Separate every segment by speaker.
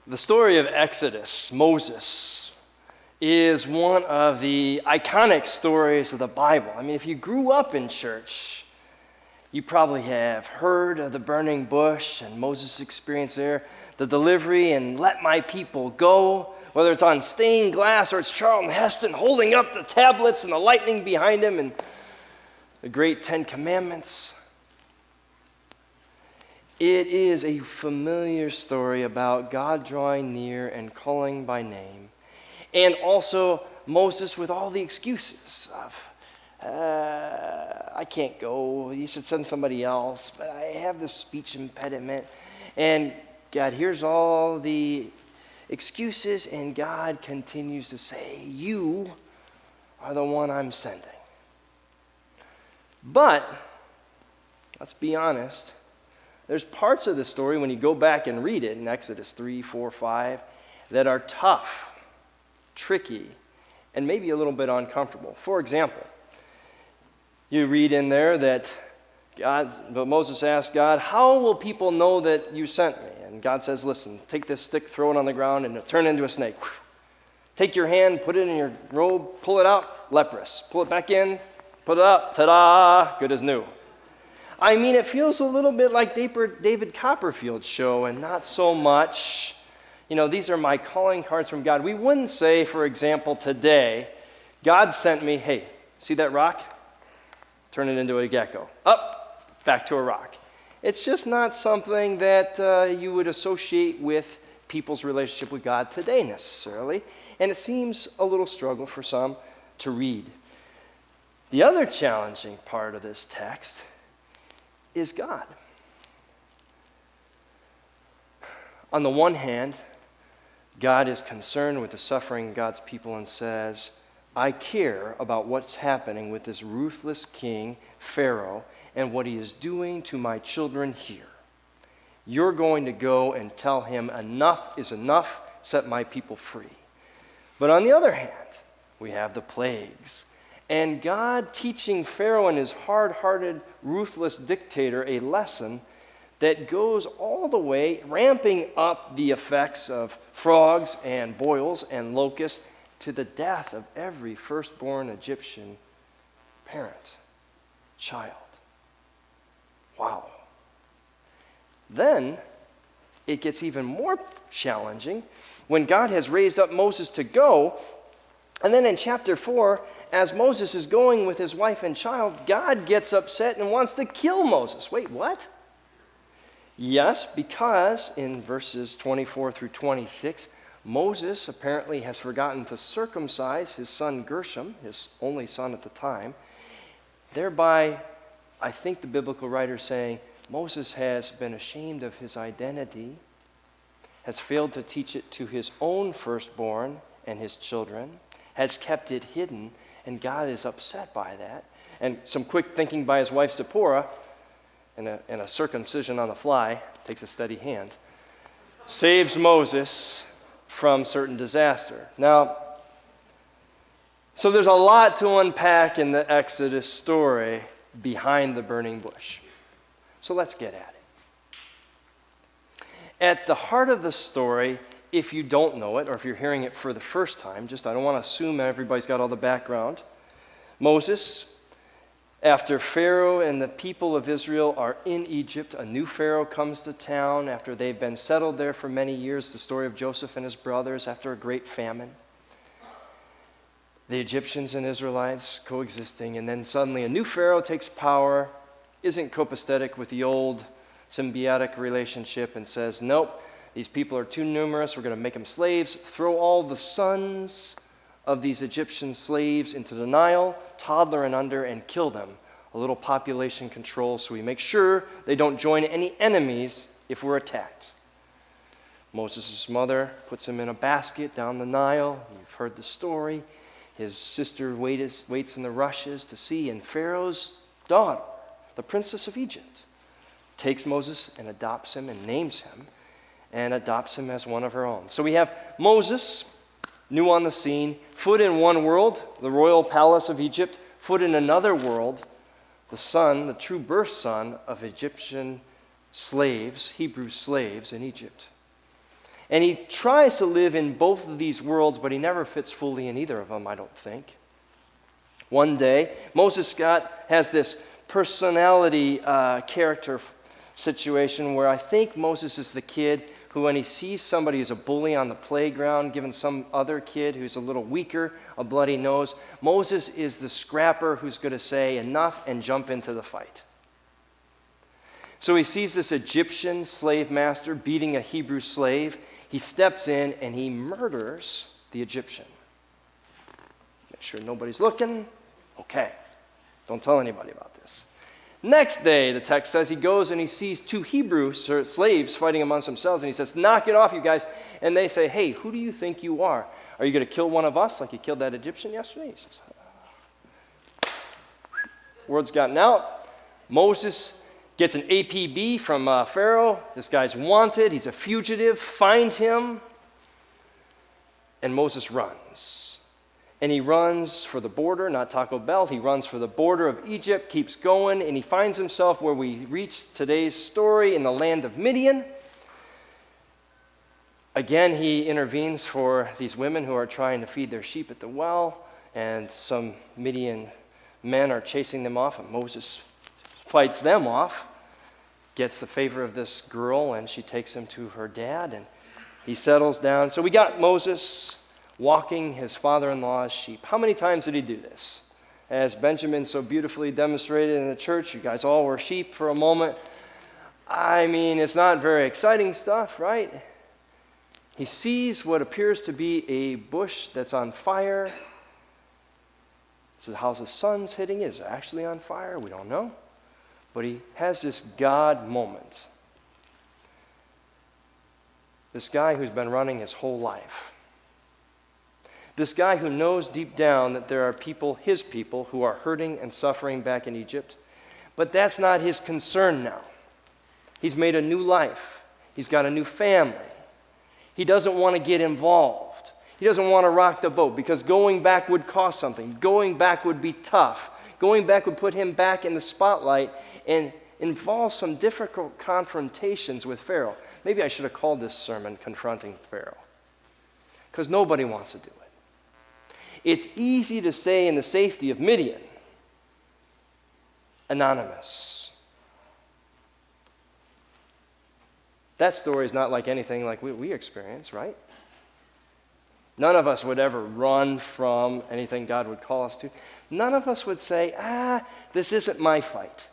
Speaker 1: The story of Exodus, Moses, is one of the iconic stories of the Bible. I mean, if you grew up in church, you probably have heard of the burning bush and Moses' experience there, the delivery and let my people go, whether it's on stained glass or it's Charlton Heston holding up the tablets and the lightning behind him and the great Ten Commandments. It is a familiar story about God drawing near and calling by name. And also Moses with all the excuses of, I can't go, you should send somebody else, but I have this speech impediment. And God hears all the excuses, and God continues to say, you are the one I'm sending. But, let's be honest, there's parts of the story when you go back and read it in Exodus 3, 4, 5 that are tough, tricky, and maybe a little bit uncomfortable. For example, you read in there that Moses asked God, how will people know that you sent me? And God says, listen, take this stick, throw it on the ground, and it'll turn into a snake. Take your hand, put it in your robe, pull it out, leprous. Pull it back in, put it up, ta-da, good as new. I mean, it feels a little bit like David Copperfield's show, and not so much, these are my calling cards from God. We wouldn't say, for example, today, God sent me, hey, see that rock? Turn it into a gecko. Up, back to a rock. It's just not something that you would associate with people's relationship with God today necessarily, and it seems a little struggle for some to read. The other challenging part of this text is God. On the one hand, God is concerned with the suffering of God's people and says, I care about what's happening with this ruthless king, Pharaoh, and what he is doing to my children here. You're going to go and tell him enough is enough, set my people free. But on the other hand, we have the plagues. And God teaching Pharaoh and his hard-hearted, ruthless dictator a lesson that goes all the way, ramping up the effects of frogs and boils and locusts to the death of every firstborn Egyptian parent, child. Wow. Then it gets even more challenging when God has raised up Moses to go, and then in chapter 4, as Moses is going with his wife and child, God gets upset and wants to kill Moses. Wait, what? Yes, because in verses 24 through 26, Moses apparently has forgotten to circumcise his son Gershom, his only son at the time. Thereby, I think the biblical writer is saying, Moses has been ashamed of his identity, has failed to teach it to his own firstborn and his children, has kept it hidden, and God is upset by that. And some quick thinking by his wife Zipporah, and a circumcision on the fly, takes a steady hand, saves Moses from certain disaster. Now, so there's a lot to unpack in the Exodus story behind the burning bush. So let's get at it. At the heart of the story, if you don't know it, or if you're hearing it for the first time, I don't want to assume everybody's got all the background. Moses, after Pharaoh and the people of Israel are in Egypt, a new Pharaoh comes to town after they've been settled there for many years, the story of Joseph and his brothers after a great famine. The Egyptians and Israelites coexisting, and then suddenly a new Pharaoh takes power, isn't copacetic with the old symbiotic relationship, and says, nope, these people are too numerous, we're going to make them slaves, throw all the sons of these Egyptian slaves into the Nile, toddler and under, and kill them. A little population control so we make sure they don't join any enemies if we're attacked. Moses' mother puts him in a basket down the Nile. You've heard the story. His sister waits in the rushes to see, and Pharaoh's daughter, the princess of Egypt, takes Moses and adopts him and names him and adopts him as one of her own. So we have Moses, new on the scene, foot in one world, the royal palace of Egypt, foot in another world, the son, the true birth son of Egyptian slaves, Hebrew slaves in Egypt. And he tries to live in both of these worlds, but he never fits fully in either of them, I don't think. One day, Moses Scott has this personality character situation where I think Moses is the kid who, when he sees somebody who's a bully on the playground, giving some other kid who's a little weaker a bloody nose, Moses is the scrapper who's going to say enough and jump into the fight. So he sees this Egyptian slave master beating a Hebrew slave. He steps in and he murders the Egyptian. Make sure nobody's looking. Okay, don't tell anybody about this. Next day, the text says, he goes and he sees two Hebrew slaves fighting amongst themselves, and he says, knock it off, you guys. And they say, hey, who do you think you are? Are you going to kill one of us like you killed that Egyptian yesterday? He says, word's gotten out. Moses gets an APB from Pharaoh. This guy's wanted. He's a fugitive. Find him. And Moses runs. And he runs for the border, not Taco Bell. He runs for the border of Egypt, keeps going, and he finds himself where we reach today's story in the land of Midian. Again, he intervenes for these women who are trying to feed their sheep at the well, and some Midian men are chasing them off, and Moses fights them off, gets the favor of this girl, and she takes him to her dad, and he settles down. So we got Moses walking his father-in-law's sheep. How many times did he do this? As Benjamin so beautifully demonstrated in the church, you guys all were sheep for a moment. I mean, it's not very exciting stuff, right? He sees what appears to be a bush that's on fire. This is how the sun's hitting it. Is it actually on fire? We don't know. But he has this God moment. This guy who's been running his whole life. This guy who knows deep down that there are people, his people, who are hurting and suffering back in Egypt. But that's not his concern now. He's made a new life. He's got a new family. He doesn't want to get involved. He doesn't want to rock the boat because going back would cost something. Going back would be tough. Going back would put him back in the spotlight and involve some difficult confrontations with Pharaoh. Maybe I should have called this sermon Confronting Pharaoh, because nobody wants to do it. It's easy to say in the safety of Midian, anonymous. That story is not like anything like we experience, right? None of us would ever run from anything God would call us to. None of us would say, this isn't my fight.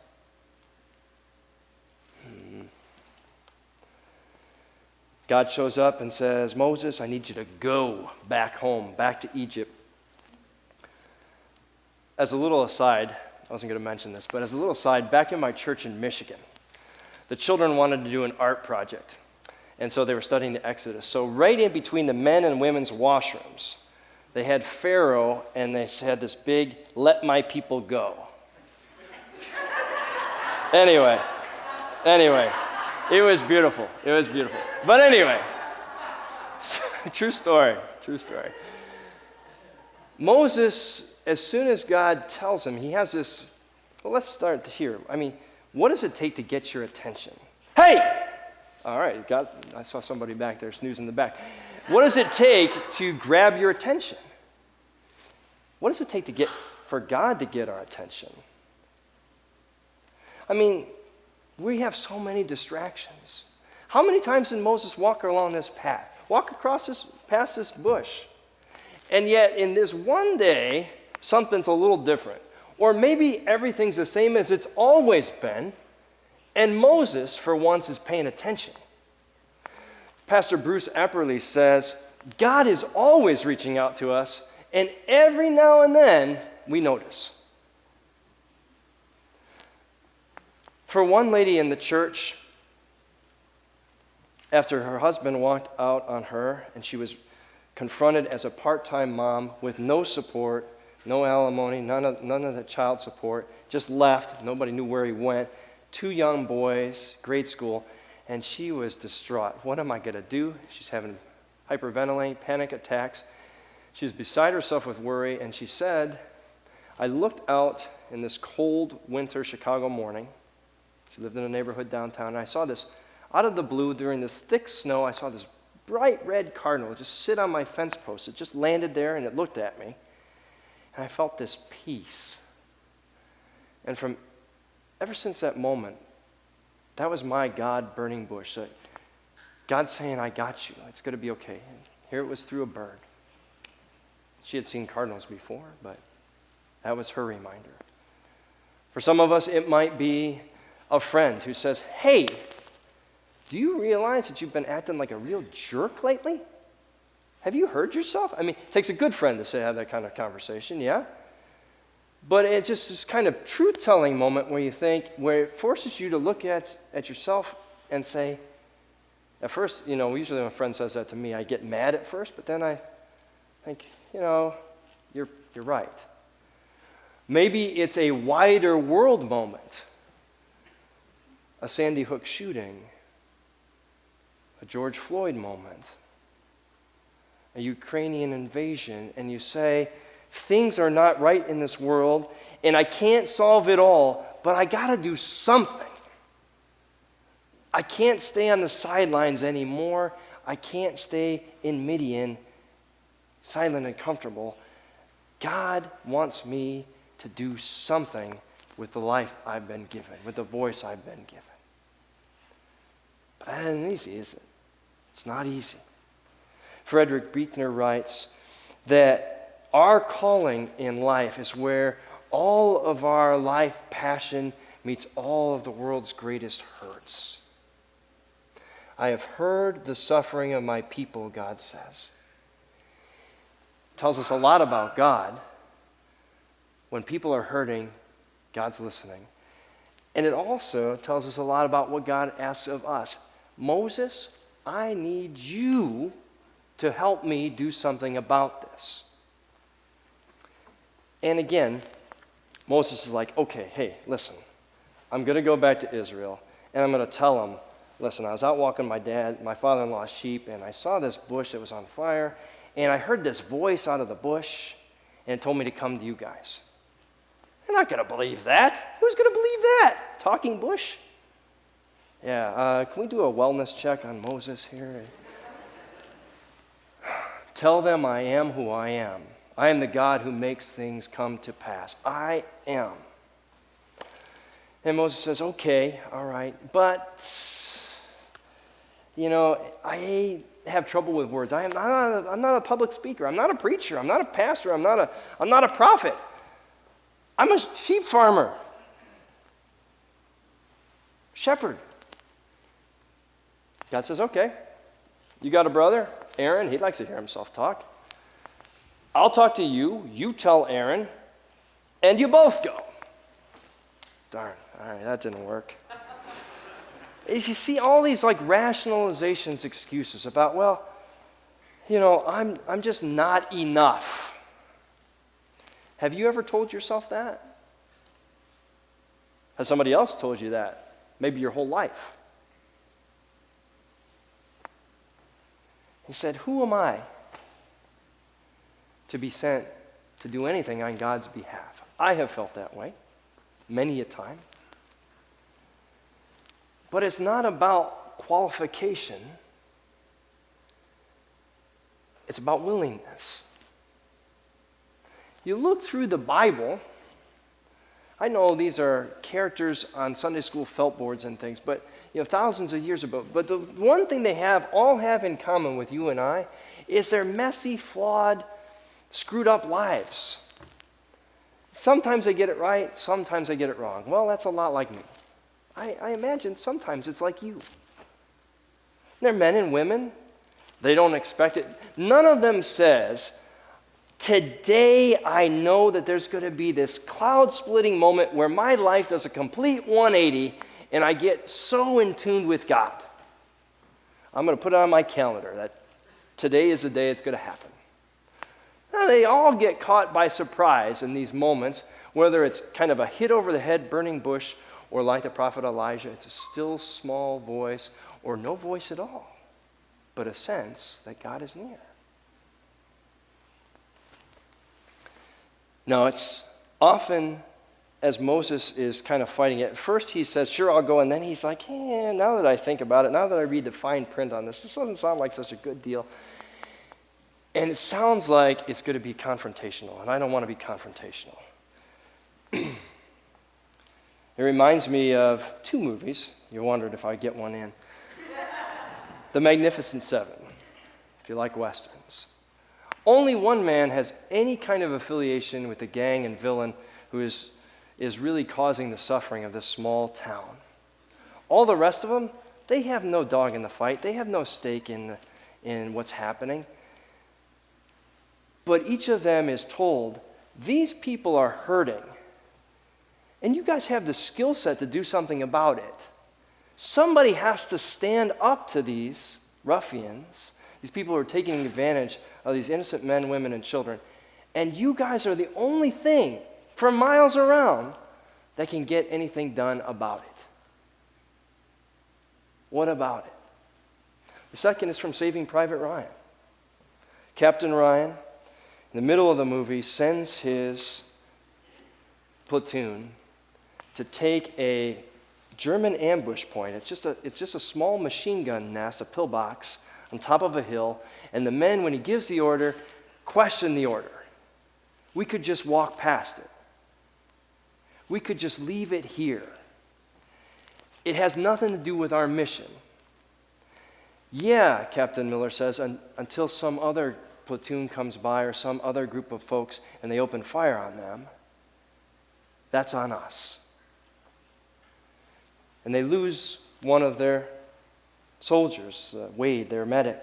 Speaker 1: God shows up and says, Moses, I need you to go back home, back to Egypt. As a little aside, I wasn't going to mention this, but as a little aside, back in my church in Michigan, the children wanted to do an art project. And so they were studying the Exodus. So right in between the men and women's washrooms, they had Pharaoh, and they had this big, let my people go. Anyway, it was beautiful. It was beautiful. But anyway, true story. Moses, as soon as God tells him, he has this, well, let's start here. I mean, what does it take to get your attention? Hey! All right, I saw somebody back there snoozing in the back. What does it take to grab your attention? What does it take for God to get our attention? I mean, we have so many distractions. How many times did Moses walk along this path? Walk past this bush? And yet, in this one day, something's a little different. Or maybe everything's the same as it's always been, and Moses, for once, is paying attention. Pastor Bruce Epperly says, God is always reaching out to us, and every now and then, we notice. For one lady in the church, after her husband walked out on her, and she was confronted as a part-time mom with no support, no alimony, none of the child support, just left, nobody knew where he went, 2 young boys, grade school, and she was distraught. What am I going to do? She's having hyperventilating, panic attacks. She was beside herself with worry, and she said, I looked out in this cold winter Chicago morning. She lived in a neighborhood downtown, and I saw this, out of the blue, during this thick snow, I saw this bright red cardinal just sit on my fence post. It just landed there and it looked at me. And I felt this peace. And ever since that moment, that was my God burning bush. So God saying, I got you. It's going to be okay. And here it was through a bird. She had seen cardinals before, but that was her reminder. For some of us, it might be a friend who says, hey, do you realize that you've been acting like a real jerk lately? Have you heard yourself? I mean, it takes a good friend to have that kind of conversation, yeah? But it's just this kind of truth-telling moment where it forces you to look at yourself and say, at first, usually when a friend says that to me, I get mad at first, but then I think, you're right. Maybe it's a wider world moment, a Sandy Hook shooting, a George Floyd moment, a Ukrainian invasion, and you say, things are not right in this world, and I can't solve it all, but I got to do something. I can't stay on the sidelines anymore. I can't stay in Midian, silent and comfortable. God wants me to do something with the life I've been given, with the voice I've been given. But that isn't easy, is it? It's not easy. Frederick Buechner writes that our calling in life is where all of our life passion meets all of the world's greatest hurts. I have heard the suffering of my people, God says. It tells us a lot about God. When people are hurting, God's listening. And it also tells us a lot about what God asks of us. Moses, I need you to help me do something about this. And again, Moses is like, okay, hey, listen, I'm going to go back to Israel, and I'm going to tell them, listen, I was out walking my father-in-law's sheep, and I saw this bush that was on fire, and I heard this voice out of the bush, and it told me to come to you guys. They're not going to believe that. Who's going to believe that? Talking bush? Yeah, can we do a wellness check on Moses here? Tell them I am who I am. I am the God who makes things come to pass. I am. And Moses says, okay, all right, but, I have trouble with words. I'm not a public speaker. I'm not a preacher. I'm not a pastor. I'm not a prophet. I'm a sheep farmer. Shepherd. God says, okay, you got a brother, Aaron. He likes to hear himself talk. I'll talk to you. You tell Aaron, and you both go. Darn, all right, that didn't work. You see all these rationalizations, excuses about, I'm just not enough. Have you ever told yourself that? Has somebody else told you that? Maybe your whole life. He said, who am I to be sent to do anything on God's behalf? I have felt that way many a time. But it's not about qualification. It's about willingness. You look through the Bible. I know these are characters on Sunday school felt boards and things, but thousands of years ago. But the one thing they all have in common with you and I is their messy, flawed, screwed up lives. Sometimes they get it right, sometimes they get it wrong. Well, that's a lot like me. I imagine sometimes it's like you. They're men and women. They don't expect it. None of them says, today I know that there's going to be this cloud-splitting moment where my life does a complete 180 and I get so in tune with God. I'm going to put it on my calendar that today is the day it's going to happen. Now, they all get caught by surprise in these moments, whether it's kind of a hit over the head, burning bush, or like the prophet Elijah, it's a still small voice, or no voice at all, but a sense that God is near. Now, it's often as Moses is kind of fighting it, first he says, sure, I'll go. And then he's like, now that I think about it, now that I read the fine print on this doesn't sound like such a good deal. And it sounds like it's going to be confrontational, and I don't want to be confrontational. It reminds me of two movies. You wondered if I'd get one in. The Magnificent Seven, if you like Westerns. Only one man has any kind of affiliation with the gang and villain who is really causing the suffering of this small town. All the rest of them, they have no dog in the fight. They have no stake in what's happening. But each of them is told, these people are hurting, and you guys have the skill set to do something about it. Somebody has to stand up to these ruffians, these people who are taking advantage of these innocent men, women, and children. And you guys are the only thing for miles around that can get anything done about it. What about it? The second is from Saving Private Ryan. Captain Ryan, in the middle of the movie, sends his platoon to take a German ambush point. It's just a small machine gun nest, a pillbox, on top of a hill. And the men, when he gives the order, question the order. We could just walk past it. We could just leave it here. It has nothing to do with our mission. Yeah, Captain Miller says, until some other platoon comes by or some other group of folks and they open fire on them, that's on us. And they lose one of their soldiers, Wade, their medic.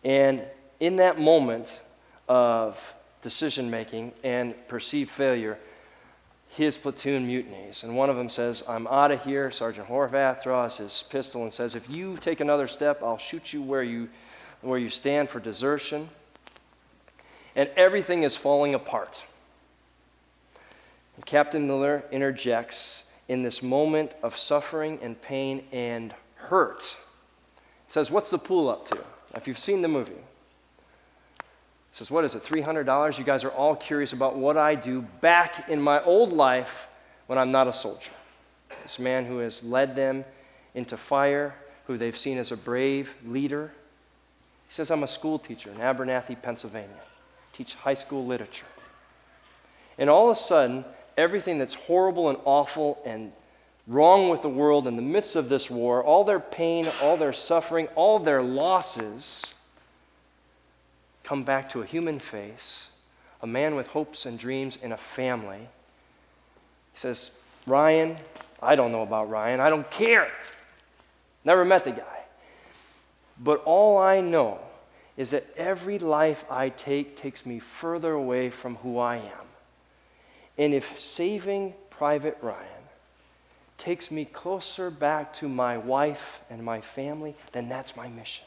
Speaker 1: And in that moment of decision making and perceived failure, his platoon mutinies. And one of them says, I'm out of here. Sergeant Horvath draws his pistol and says, if you take another step, I'll shoot you where you stand for desertion. And everything is falling apart. And Captain Miller interjects in this moment of suffering and pain and hurt. He says, what's the pool up to? If you've seen the movie. He says, what is it, $300? You guys are all curious about what I do back in my old life when I'm not a soldier. This man who has led them into fire, who they've seen as a brave leader. He says, I'm a school teacher in Abernathy, Pennsylvania. I teach high school literature. And all of a sudden, everything that's horrible and awful and wrong with the world in the midst of this war, all their pain, all their suffering, all their losses, come back to a human face, a man with hopes and dreams and a family. He says, Ryan, I don't know about Ryan. I don't care. Never met the guy. But all I know is that every life I take takes me further away from who I am. And if Saving Private Ryan takes me closer back to my wife and my family, then that's my mission.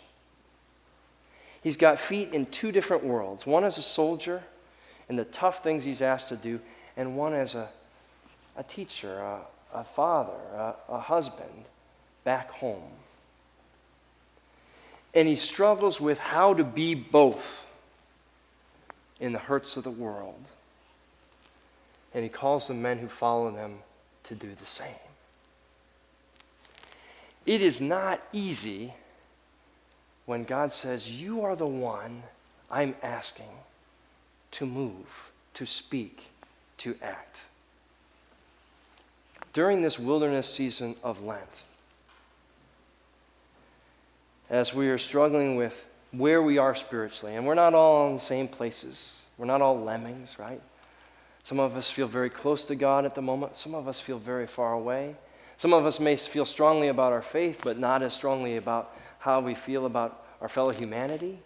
Speaker 1: He's got feet in two different worlds. One as a soldier and the tough things he's asked to do, and one as a teacher, a father, a husband back home. And he struggles with how to be both in the hurts of the world. And he calls the men who follow them to do the same. It is not easy when God says, you are the one I'm asking to move, to speak, to act. During this wilderness season of Lent, as we are struggling with where we are spiritually, and we're not all in the same places. We're not all lemmings, right? Some of us feel very close to God at the moment. Some of us feel very far away. Some of us may feel strongly about our faith, but not as strongly about how we feel about our fellow humanity.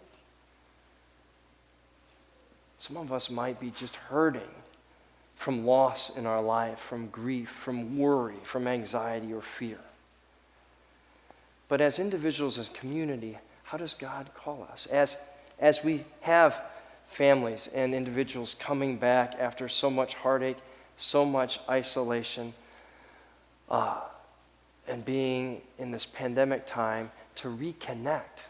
Speaker 1: Some of us might be just hurting from loss in our life, from grief, from worry, from anxiety or fear. But as individuals, as community, how does God call us? As we have families and individuals coming back after so much heartache, so much isolation, and being in this pandemic time to reconnect.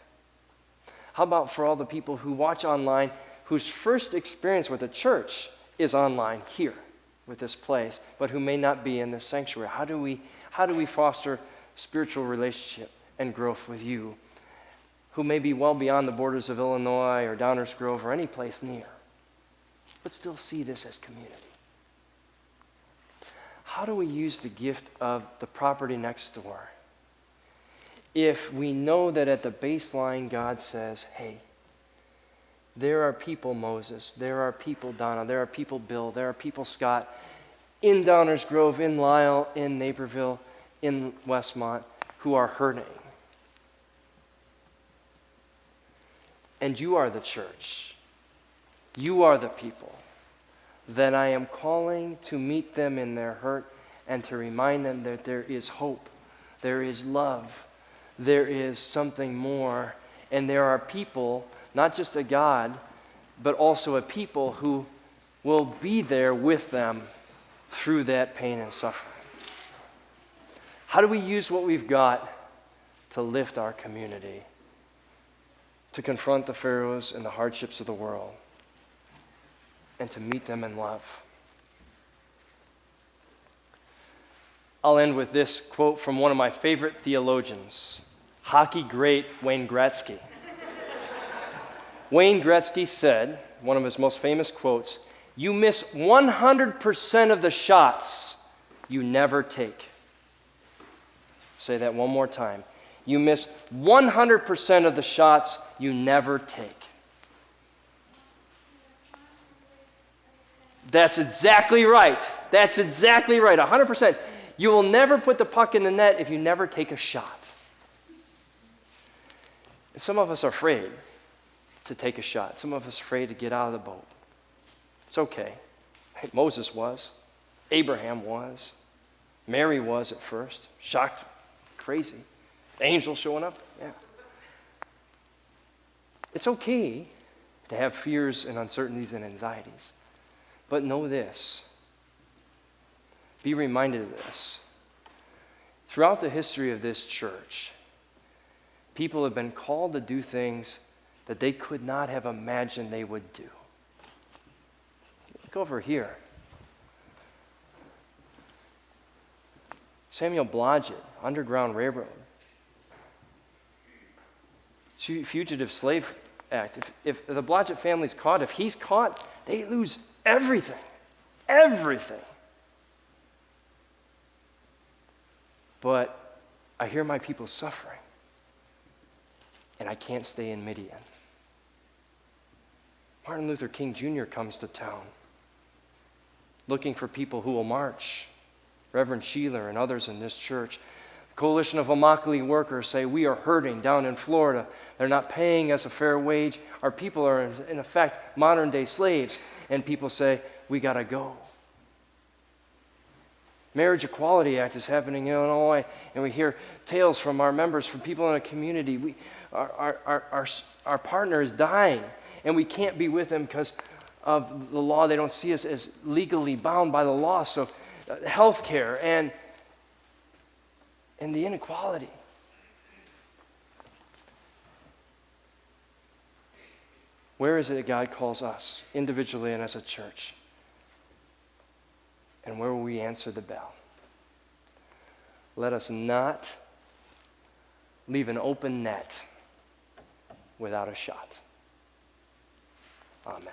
Speaker 1: How about for all the people who watch online whose first experience with the church is online here with this place, but who may not be in this sanctuary? How do we foster spiritual relationship and growth with you, who may be well beyond the borders of Illinois or Downers Grove or any place near, but still see this as community? How do we use the gift of the property next door if we know that at the baseline God says, hey, there are people, Moses, there are people, Donna, there are people, Bill, there are people, Scott, in Downers Grove, in Lisle, in Naperville, in Westmont, who are hurting. And you are the church. You are the people that I am calling to meet them in their hurt and to remind them that there is hope, there is love, there is something more, and there are people, not just a God, but also a people who will be there with them through that pain and suffering. How do we use what we've got to lift our community, to confront the pharaohs and the hardships of the world, and to meet them in love? I'll end with this quote from one of my favorite theologians, hockey great Wayne Gretzky. Wayne Gretzky said, one of his most famous quotes, "You miss 100% of the shots you never take." Say that one more time. You miss 100% of the shots you never take. That's exactly right. That's exactly right. 100%. You will never put the puck in the net if you never take a shot. And some of us are afraid to take a shot. Some of us are afraid to get out of the boat. It's okay. Moses was. Abraham was. Mary was at first. Shocked. Crazy. Angel showing up. Yeah. It's okay to have fears and uncertainties and anxieties. But know this. Be reminded of this. Throughout the history of this church, people have been called to do things that they could not have imagined they would do. Look over here. Samuel Blodgett, Underground Railroad. Fugitive Slave Act. If the Blodgett family's caught, if he's caught, they lose everything. Everything. But I hear my people suffering, and I can't stay in Midian. Martin Luther King Jr. comes to town looking for people who will march. Reverend Sheeler and others in this church. The Coalition of Immokalee Workers say, we are hurting down in Florida. They're not paying us a fair wage. Our people are, in effect, modern-day slaves. And people say, we got to go. Marriage Equality Act is happening in Illinois, and we hear tales from our members, from people in the community. Our partner is dying, and we can't be with them because of the law. They don't see us as legally bound by the law. So health care and the inequality. Where is it that God calls us, individually and as a church? And where will we answer the bell? Let us not leave an open net without a shot. Amen.